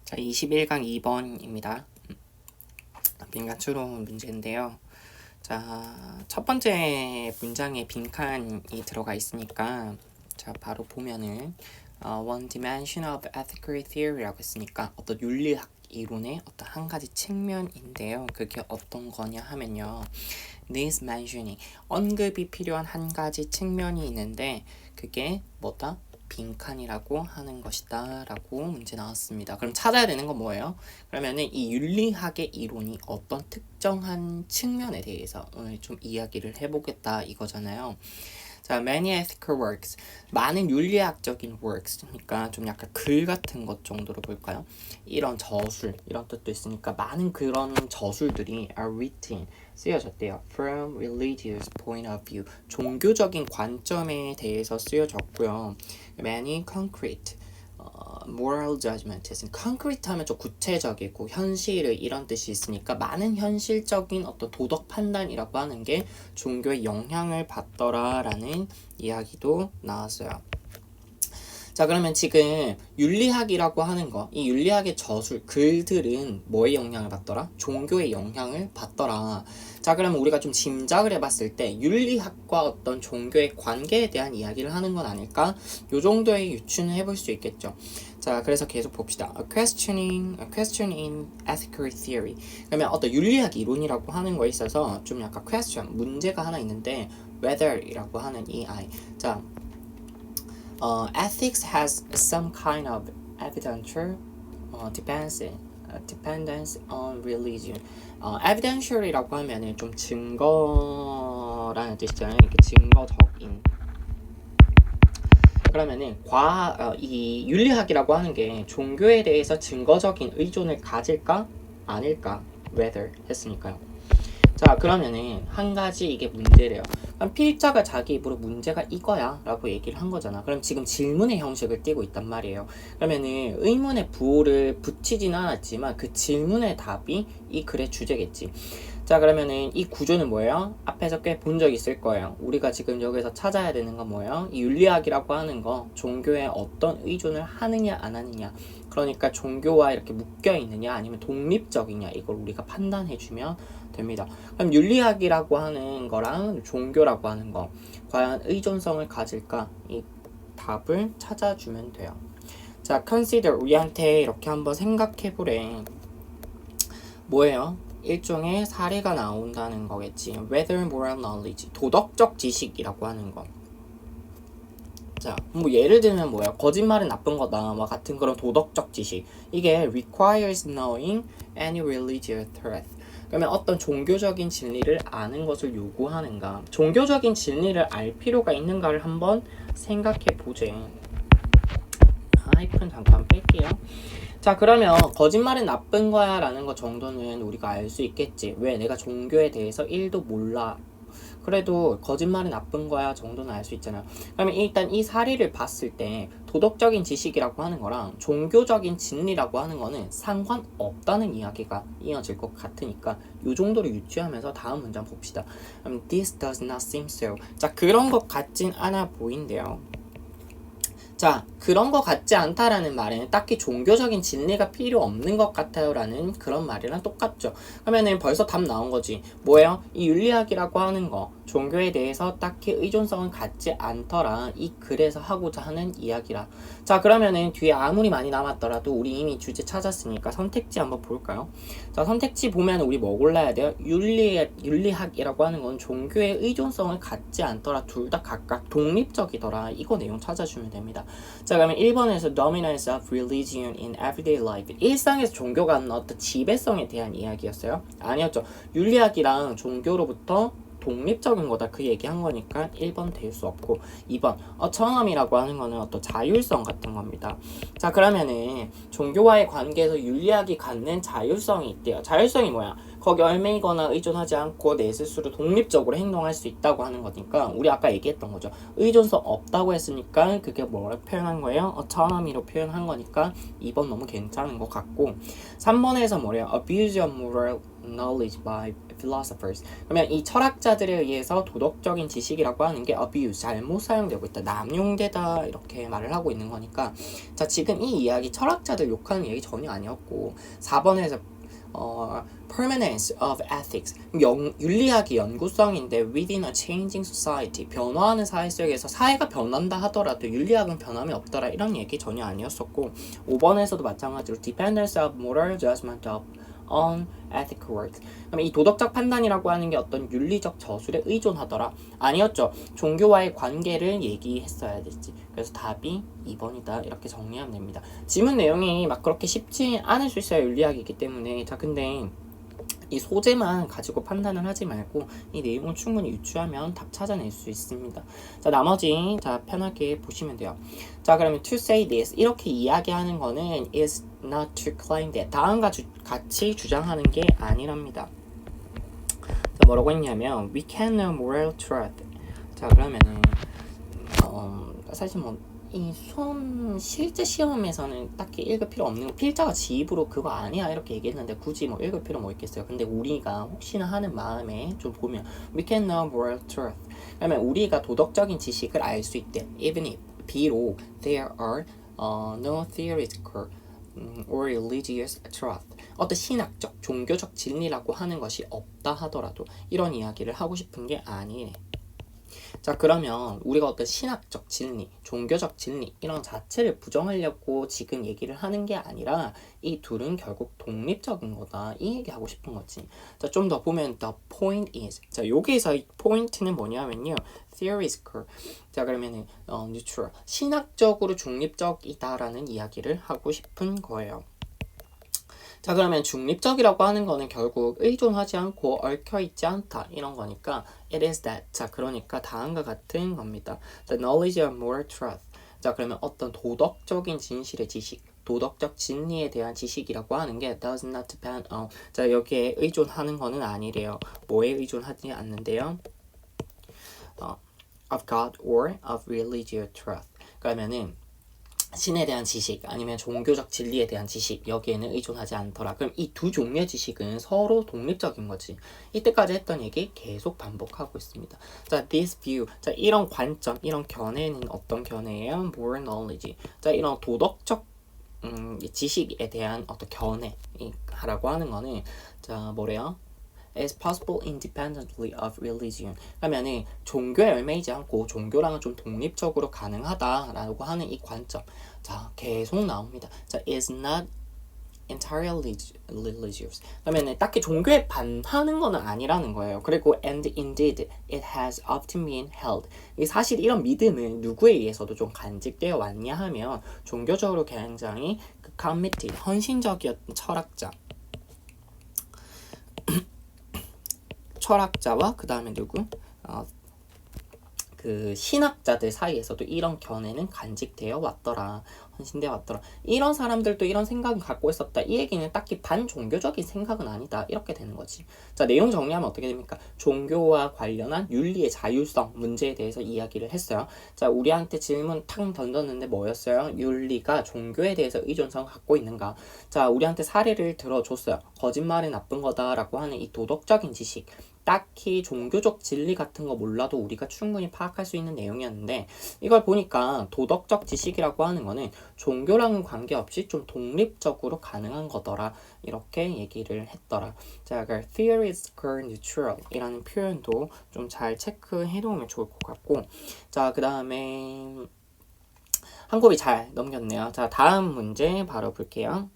자, 21강 2번입니다. 빈칸 추론 문제인데요. 자, 첫 번째 문장에 빈칸이 들어가 있으니까 자, 바로 보면은 one dimension of ethical theory라고 했으니까 어떤 윤리학 이론의 어떤 한 가지 측면인데요. 그게 어떤 거냐 하면요. this mentioning 언급이 필요한 한 가지 측면이 있는데 그게 뭐다? 빈칸이라고 하는 것이다 라고 문제 나왔습니다. 그럼 찾아야 되는 건 뭐예요? 그러면은 이 윤리학의 이론이 어떤 특정한 측면에 대해서 오늘 좀 이야기를 해보겠다 이거잖아요. 자, many ethical works, 많은 윤리학적인 works, 그러니까 좀 약간 글 같은 것 정도로 볼까요? 이런 저술, 이런 뜻도 있으니까 많은 그런 저술들이 are written, 쓰여졌대요. From religious point of view, 종교적인 관점에 대해서 쓰여졌고요. Many concrete, moral judgments, concrete 하면 좀 구체적이고 현실의 이런 뜻이 있으니까 많은 현실적인 어떤 도덕 판단이라고 하는 게 종교의 영향을 받더라 라는 이야기도 나왔어요. 자, 그러면 지금 윤리학이라고 하는 거, 이 윤리학의 저술, 글들은 뭐의 영향을 받더라? 종교의 영향을 받더라. 자, 그러면 우리가 좀 짐작을 해봤을 때 윤리학과 어떤 종교의 관계에 대한 이야기를 하는 건 아닐까? 요 정도의 유추는 해볼 수 있겠죠. 자, 그래서 계속 봅시다. A question in ethical theory. 그러면 어떤 윤리학 이론이라고 하는 거에 있어서 좀 약간 question, 문제가 하나 있는데 whether이라고 하는 이 I. 자, ethics has some kind of evidential dependence on religion. evidential이라고 하면은 좀 증거라는 뜻이잖아요. 이게 증거적인. 그러면은 이 윤리학이라고 하는 게 종교에 대해서 증거적인 의존을 가질까 아닐까 whether 했으니까요. 자, 그러면은 한 가지 이게 문제래요. 그럼 필자가 자기 입으로 문제가 이거야 라고 얘기를 한 거잖아. 그럼 지금 질문의 형식을 띠고 있단 말이에요. 그러면은 의문의 부호를 붙이지는 않았지만 그 질문의 답이 이 글의 주제겠지. 자, 그러면은 이 구조는 뭐예요? 앞에서 꽤 본 적 있을 거예요. 우리가 지금 여기서 찾아야 되는 건 뭐예요? 이 윤리학이라고 하는 거 종교에 어떤 의존을 하느냐 안 하느냐, 그러니까 종교와 이렇게 묶여 있느냐 아니면 독립적이냐, 이걸 우리가 판단해 주면 됩니다. 그럼 윤리학이라고 하는 거랑 종교라고 하는 거 과연 의존성을 가질까? 이 답을 찾아주면 돼요. 자, consider, 우리한테 이렇게 한번 생각해 보래. 뭐예요? 일종의 사례가 나온다는 거겠지. Whether moral knowledge, 도덕적 지식이라고 하는 거. 자, 뭐 예를 들면 뭐야? 거짓말은 나쁜 거다 와 같은 그런 도덕적 지식. 이게 requires knowing any religious truth. 그러면 어떤 종교적인 진리를 아는 것을 요구하는가? 종교적인 진리를 알 필요가 있는가를 한번 생각해 보제. 하이픈 잠깐 뺄게요. 자, 그러면 거짓말은 나쁜 거야 라는 것 정도는 우리가 알 수 있겠지. 왜? 내가 종교에 대해서 1도 몰라. 그래도 거짓말은 나쁜 거야 정도는 알 수 있잖아요. 그러면 일단 이 사례를 봤을 때 도덕적인 지식이라고 하는 거랑 종교적인 진리라고 하는 거는 상관없다는 이야기가 이어질 것 같으니까 이 정도로 유추하면서 다음 문장 봅시다. This does not seem so. 자, 그런 것 같진 않아 보인대요. 자, 그런 것 같지 않다라는 말에는 딱히 종교적인 진리가 필요 없는 것 같아요 라는 그런 말이랑 똑같죠. 그러면은 벌써 답 나온 거지. 뭐예요? 이 윤리학이라고 하는 거 종교에 대해서 딱히 의존성은 갖지 않더라. 이 글에서 하고자 하는 이야기라. 자, 그러면은 뒤에 아무리 많이 남았더라도 우리 이미 주제 찾았으니까 선택지 한번 볼까요? 자, 선택지 보면 우리 뭐 골라야 돼요? 윤리학이라고 하는 건 종교의 의존성을 갖지 않더라. 둘 다 각각 독립적이더라. 이거 내용 찾아주면 됩니다. 자, 그러면 1번에서 dominance of religion in everyday life. 일상에서 종교가 갖는 어떤 지배성에 대한 이야기였어요? 아니었죠. 윤리학이랑 종교로부터 독립적인 거다 그 얘기한 거니까 1번 될 수 없고 2번 autonomy라고 하는 거는 어떤 자율성 같은 겁니다. 자, 그러면은 종교와의 관계에서 윤리학이 갖는 자율성이 있대요. 자율성이 뭐야? 거기 얽매이거나 의존하지 않고 내 스스로 독립적으로 행동할 수 있다고 하는 거니까 우리 아까 얘기했던 거죠. 의존성 없다고 했으니까 그게 뭐라고 표현한 거예요? autonomy로 표현한 거니까 2번 너무 괜찮은 것 같고 3번에서 뭐래요? abuse of moral knowledge by philosophers. 그러면 이 철학자들에 의해서 도덕적인 지식이라고 하는 게 abuse, 잘못 사용되고 있다, 남용되다 이렇게 말을 하고 있는 거니까 자 지금 이 이야기 철학자들 욕하는 얘기 전혀 아니었고 4번에서 permanence of ethics 윤리학이 영구성인데 within a changing society 변화하는 사회 속에서 사회가 변한다 하더라도 윤리학은 변함이 없더라 이런 얘기 전혀 아니었었고 5번에서도 마찬가지로 dependence of moral judgment on ethical works. 그럼 이 도덕적 판단이라고 하는 게 어떤 윤리적 저술에 의존하더라 아니었죠. 종교와의 관계를 얘기했어야 됐지. 그래서 답이 2번이다 이렇게 정리하면 됩니다. 지문 내용이 막 그렇게 쉽지 않을 수 있어요. 윤리학이기 때문에. 자 근데 이 소재만 가지고 판단을 하지 말고 이 내용을 충분히 유추하면 답 찾아낼 수 있습니다. 자 나머지 자 편하게 보시면 돼요. 자 그러면 to say this 이렇게 이야기하는 거는 is not to claim that 다음과 같이 주장하는 게 아니랍니다. 자 뭐라고 했냐면 we can know moral truth. 자 그러면은 사실 뭐 이 실제 시험에서는 딱히 읽을 필요 없는 필자가 지입으로 그거 아니야 이렇게 얘기했는데 굳이 뭐 읽을 필요 뭐 있겠어요. 근데 우리가 혹시나 하는 마음에 좀 보면 we can know moral truth. 그러면 우리가 도덕적인 지식을 알 수 있대. even if 비록 there are no theoretical or religious truth. 어떤 신학적, 종교적 진리라고 하는 것이 없다 하더라도 이런 이야기를 하고 싶은 게 아니네. 자 그러면 우리가 어떤 신학적 진리, 종교적 진리 이런 자체를 부정하려고 지금 얘기를 하는 게 아니라 이 둘은 결국 독립적인 거다 이 얘기하고 싶은 거지. 자 좀 더 보면 the point is 자 여기서 이 포인트는 뭐냐면요 theoretical 자 그러면은 neutral 신학적으로 중립적이다라는 이야기를 하고 싶은 거예요. 자 그러면 중립적이라고 하는 거는 결국 의존하지 않고 얽혀있지 않다 이런 거니까 it is that 자 그러니까 다음과 같은 겁니다. The knowledge of moral truth 자 그러면 어떤 도덕적인 진실의 지식 도덕적 진리에 대한 지식이라고 하는 게 does not depend on 자 여기에 의존하는 거는 아니래요. 뭐에 의존하지 않는데요? of God or of religious truth 그러면은 신에 대한 지식 아니면 종교적 진리에 대한 지식 여기에는 의존하지 않더라. 그럼 이 두 종류의 지식은 서로 독립적인 거지. 이때까지 했던 얘기 계속 반복하고 있습니다. 자, this view. 자, 이런 관점, 이런 견해는 어떤 견해예요? moral knowledge. 자, 이런 도덕적 지식에 대한 어떤 견해라고 하는 거는 자, 뭐래요? is possible independently of religion. 그러면은 종교에 얽매이지 않고 종교랑은 좀 독립적으로 가능하다라고 하는 이 관점. 자, 계속 나옵니다. 자, is not entirely religious. 그러면은 딱히 종교에 반하는 거는 아니라는 거예요. 그리고 and indeed it has often been held. 사실 이런 믿음은 누구에 의해서도 좀 간직되어 왔냐 하면 종교적으로 굉장히 committed, 헌신적이었던 철학자와 그 다음에 누구? 그 신학자들 사이에서도 이런 견해는 간직되어 왔더라. 헌신되어 왔더라. 이런 사람들도 이런 생각을 갖고 있었다. 이 얘기는 딱히 반종교적인 생각은 아니다. 이렇게 되는 거지. 자, 내용 정리하면 어떻게 됩니까? 종교와 관련한 윤리의 자율성 문제에 대해서 이야기를 했어요. 자, 우리한테 질문 탁 던졌는데 뭐였어요? 윤리가 종교에 대해서 의존성을 갖고 있는가? 자, 우리한테 사례를 들어줬어요. 거짓말은 나쁜 거다라고 하는 이 도덕적인 지식. 딱히 종교적 진리 같은 거 몰라도 우리가 충분히 파악할 수 있는 내용이었는데 이걸 보니까 도덕적 지식이라고 하는 거는 종교랑은 관계없이 좀 독립적으로 가능한 거더라 이렇게 얘기를 했더라. 자, 그 theoretical neutral 이라는 표현도 좀 잘 체크해 놓으면 좋을 것 같고 자, 그 다음에 한 곱이 잘 넘겼네요. 자, 다음 문제 바로 볼게요.